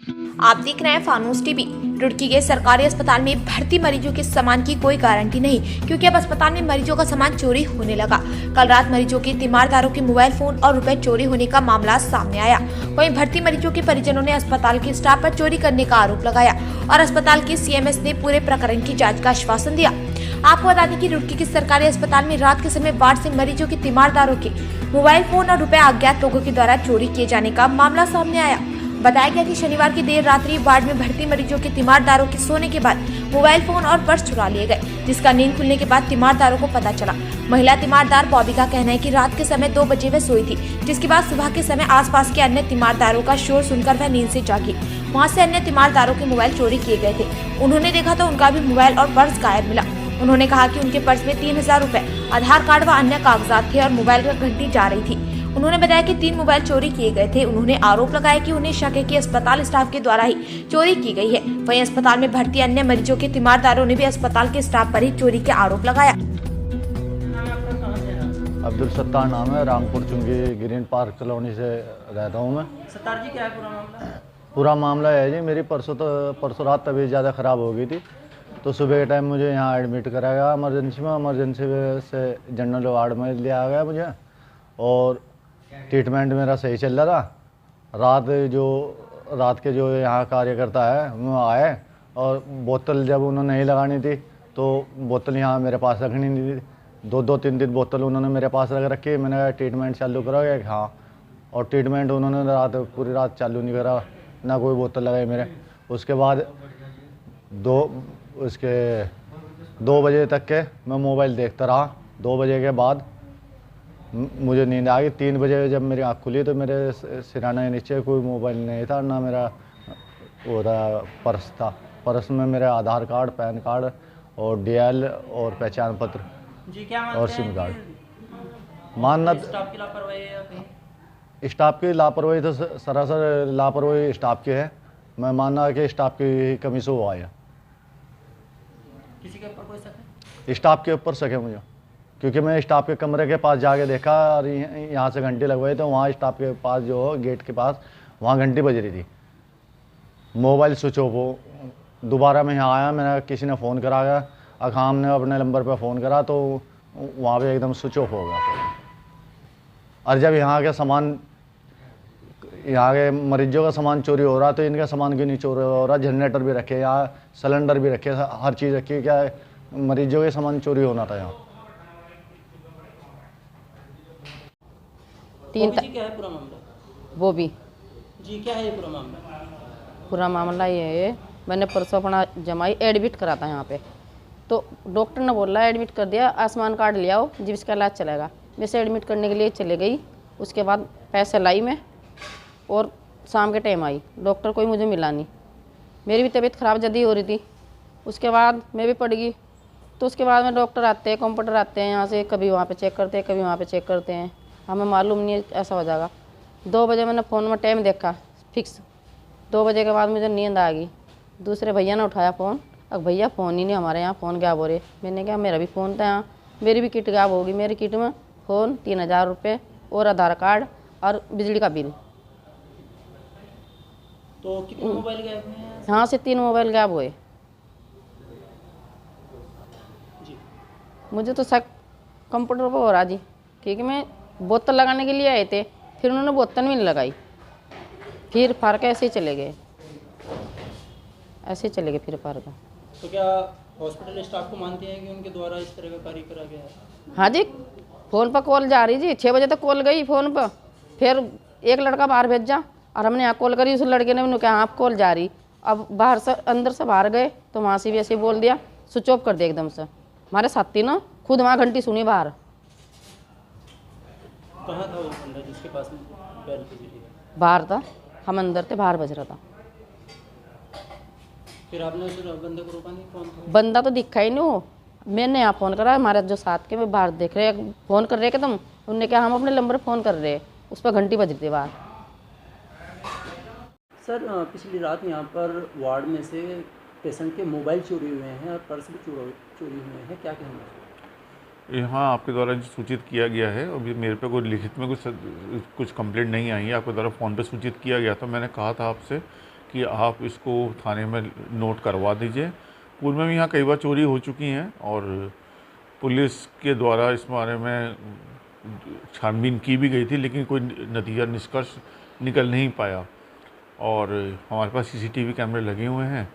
आप देख रहे हैं फानूस टीवी। रुड़की के सरकारी अस्पताल में भर्ती मरीजों के सामान की कोई गारंटी नहीं, क्योंकि अब अस्पताल में मरीजों का सामान चोरी होने लगा। कल रात मरीजों के तीमारदारों के मोबाइल फोन और रुपए चोरी होने का मामला सामने आया। वहीं भर्ती मरीजों के परिजनों ने अस्पताल के स्टाफ पर चोरी करने का आरोप लगाया और अस्पताल के सीएमएस ने पूरे प्रकरण की जाँच का आश्वासन दिया। आपको बता दें कि रुड़की के सरकारी अस्पताल में रात के समय वार्ड से मरीजों के तीमारदारों के मोबाइल फोन और रुपए अज्ञात लोगों के द्वारा चोरी किए जाने का मामला सामने आया। बताया गया कि शनिवार की देर रात्रि वार्ड में भर्ती मरीजों के तीमारदारों के सोने के बाद मोबाइल फोन और पर्स चुरा लिए गए, जिसका नींद खुलने के बाद तीमारदारों को पता चला। महिला तीमारदार बॉबी का कहना है कि रात के समय 2 बजे वह सोई थी, जिसके बाद सुबह के समय आसपास के अन्य तीमारदारों का शोर सुनकर वह नींद से जागी। वहां से अन्य तीमारदारों के मोबाइल चोरी किए गए थे। उन्होंने देखा तो उनका भी मोबाइल और पर्स गायब मिला। उन्होंने कहा कि उनके पर्स में 3000 रुपए, आधार कार्ड व अन्य कागजात थे और मोबाइल पर घंटी जा रही थी। उन्होंने बताया कि 3 मोबाइल चोरी किए गए थे। उन्होंने आरोप लगाया कि उन्हें शक है कि अस्पताल स्टाफ के द्वारा ही चोरी की गई है। वहीं अस्पताल में भर्ती अन्य मरीजों के तीमारदारों ने भी अस्पताल के स्टाफ पर ही चोरी के आरोप लगाया। अब्दुल सत्तार नाम है, रामपुर चुंगी ग्रीन पार्क कॉलोनी से रहता हूँ मैं। सत्तार जी, क्या है पूरा मामला? पूरा मामला है जी, मेरी परसों रात तबीयत ज़्यादा ख़राब हो गई थी, तो सुबह के टाइम मुझे यहाँ एडमिट कराया गया इमरजेंसी में। इमरजेंसी से जनरल वार्ड में लिया गया मुझे और ट्रीटमेंट मेरा सही चल रहा था। रात के जो यहाँ कार्यकर्ता है वो आए और बोतल जब उन्होंने नहीं लगानी थी तो बोतल यहाँ मेरे पास रखनी नहीं थी। 2-3 दिन बोतल उन्होंने मेरे पास रख रखी। मैंने कहा ट्रीटमेंट चालू करोगे? हाँ। और ट्रीटमेंट उन्होंने पूरी रात चालू नहीं करा, ना कोई बोतल लगाई मेरे। उसके बाद 2 बजे तक के मैं मोबाइल देखता रहा। 2 बजे के बाद मुझे नींद आ गई। 3 बजे जब मेरी आँख खुली तो मेरे सिराने के नीचे कोई मोबाइल नहीं था, ना मेरा वो था पर्स था। पर्स में मेरा आधार कार्ड, पैन कार्ड और डीएल और पहचान पत्र जी, क्या और सिम कार्ड। मानना स्टाफ की लापरवाही है या कहीं? स्टाफ की लापरवाही तो सरासर लापरवाही स्टाफ की है। मैं मानना कि स्टाफ की कमी से हुआ है। किसी के ऊपर कोई शक है? स्टाफ के ऊपर शक है मुझे, क्योंकि मैं स्टाफ के कमरे के पास जाके देखा और यहाँ से घंटी लगवाई तो वहाँ स्टाफ के पास जो गेट के पास वहाँ घंटी बज रही थी। मोबाइल स्विच ऑफ हो। दोबारा मैं यहाँ आया, मैंने किसी ने फ़ोन करा गया, अखाम ने अपने नंबर पर फ़ोन करा तो वहाँ पे एकदम स्विच ऑफ हो गया। और जब यहाँ के मरीजों का सामान चोरी हो रहा तो इनका सामान क्यों नहीं चोरी हो रहा? जनरेटर भी रखे यहाँ, सिलेंडर भी रखे, हर चीज़ रखी। क्या मरीजों के सामान चोरी होना था यहाँ? जी, क्या है पूरा मामला? वो भी जी, क्या है ये पूरा मामला? पूरा मामला ये है, मैंने परसों अपना जमाई एडमिट करा था यहाँ पे, तो डॉक्टर ने बोला एडमिट कर दिया, आयुष्मान कार्ड ले आओ जिसका इलाज चलेगा। वैसे एडमिट करने के लिए चले गई। उसके बाद पैसे लाई मैं और शाम के टाइम आई। डॉक्टर कोई मुझे मिला नहीं। मेरी भी तबीयत ख़राब जल्दी हो रही थी। उसके बाद मैं भी पड़ गई। तो उसके बाद में डॉक्टर आते हैं, कंप्यूटर आते हैं यहाँ से, कभी वहाँ पे चेक करते हैं, कभी वहाँ पे चेक करते हैं। हमें मालूम नहीं ऐसा हो जाएगा। 2 बजे मैंने फ़ोन में टाइम देखा फिक्स। 2 बजे के बाद मुझे नींद आ गई। दूसरे भैया ने उठाया फ़ोन, अब भैया फ़ोन ही नहीं, हमारे यहाँ फ़ोन गायब हो रहे। मैंने कहा मेरा भी फ़ोन था यहाँ, मेरी भी किट गायब होगी। मेरी किट में फ़ोन, 3000 रुपये और आधार कार्ड और बिजली का बिल। तो कितने मोबाइल गायब हैं? यहाँ से 3 मोबाइल गायब हुए। जी, मुझे तो शक कंप्यूटर पर हो रहा जी, क्योंकि मैं बोतल लगाने के लिए आए थे, फिर उन्होंने बोतल भी नहीं लगाई, फिर फाड़ के ऐसे ही चले गए, फिर फाड़ के। तो क्या हॉस्पिटल स्टाफ को मानते हैं कि उनके द्वारा इस तरह का कार्य करा गया है? हाँ जी, फ़ोन पर कॉल जा रही जी, 6 बजे तक कॉल गई फ़ोन पर। फिर एक लड़का बाहर भेजा और हमने यहाँ कॉल करी, उस लड़के ने उन्होंने कहा आप कॉल जा रही। अब बाहर से अंदर से बाहर गए तो वहाँ से भी ऐसे बोल दिया, स्विच ऑफ कर दिया एकदम से। हमारे साथी ना खुद वहाँ घंटी सुनी बाहर। कहाँ था वो बंदा जिसके पास में बैल की बिजली है? बाहर था, हम अंदर थे, बाहर बज रहा था। फिर आपने उस बंदे को रोका नहीं? कौन था बंदा? तो दिखा ही नहीं वो। मैंने यहाँ फ़ोन करा, हमारे जो साथ के में बाहर देख रहे फ़ोन कर रहे कि तुम, उनने कहा हम अपने नंबर फ़ोन कर रहे, उस पर घंटी बज रही थी बाहर। सर, पिछली रात यहाँ पर वार्ड में से पेशेंट के मोबाइल चोरी हुए हैं और पर्स भी चोरी हुए हैं, क्या कहना है? यहाँ आपके द्वारा जो सूचित किया गया है, अभी मेरे पे कोई लिखित में कुछ कंप्लेंट नहीं आई है। आपके द्वारा फ़ोन पे सूचित किया गया था। मैंने कहा था आपसे कि आप इसको थाने में नोट करवा दीजिए। पूर्व में भी यहाँ कई बार चोरी हो चुकी हैं और पुलिस के द्वारा इस बारे में छानबीन की भी गई थी, लेकिन कोई नतीजा निष्कर्ष निकल नहीं पाया। और हमारे पास सीसीटीवी कैमरे लगे हुए हैं,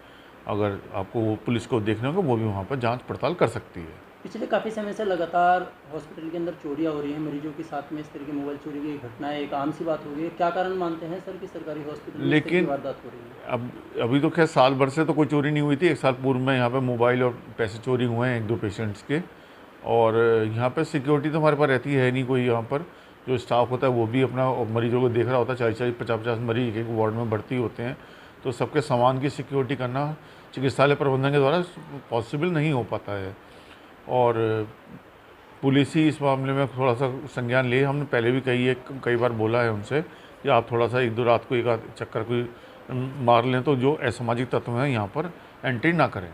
अगर आपको वो पुलिस को देखना होगा वो भी वहाँ पर जांच पड़ताल कर सकती है। पिछले काफ़ी समय से लगातार हॉस्पिटल के अंदर चोरियां हो रही हैं मरीजों के साथ में, इस तरह की मोबाइल चोरी की घटनाएं एक आम सी बात हो गई है। क्या कारण मानते हैं सर कि सरकारी हॉस्पिटल में इस तरह की लेकिन वारदात हो रही है? अब अभी तो खैर साल भर से तो कोई चोरी नहीं हुई थी। 1 साल पूर्व में यहाँ पे मोबाइल और पैसे चोरी हुए हैं 1-2 पेशेंट्स के। और यहाँ पे सिक्योरिटी तो हमारे पास रहती है नहीं कोई। यहाँ पर जो स्टाफ होता है वो भी अपना मरीजों को देख रहा होता है। 40-40, 50-50 मरीज एक वार्ड में भर्ती होते हैं, तो सबके सामान की सिक्योरिटी करना चिकित्सालय प्रबंधन के द्वारा पॉसिबल नहीं हो पाता है। और पुलिस ही इस मामले में थोड़ा सा संज्ञान ले। हमने पहले भी कई बार बोला है उनसे कि आप थोड़ा सा 1-2 रात को एक आध चक्कर कोई मार लें तो जो असामाजिक तत्व हैं यहाँ पर एंट्री ना करें।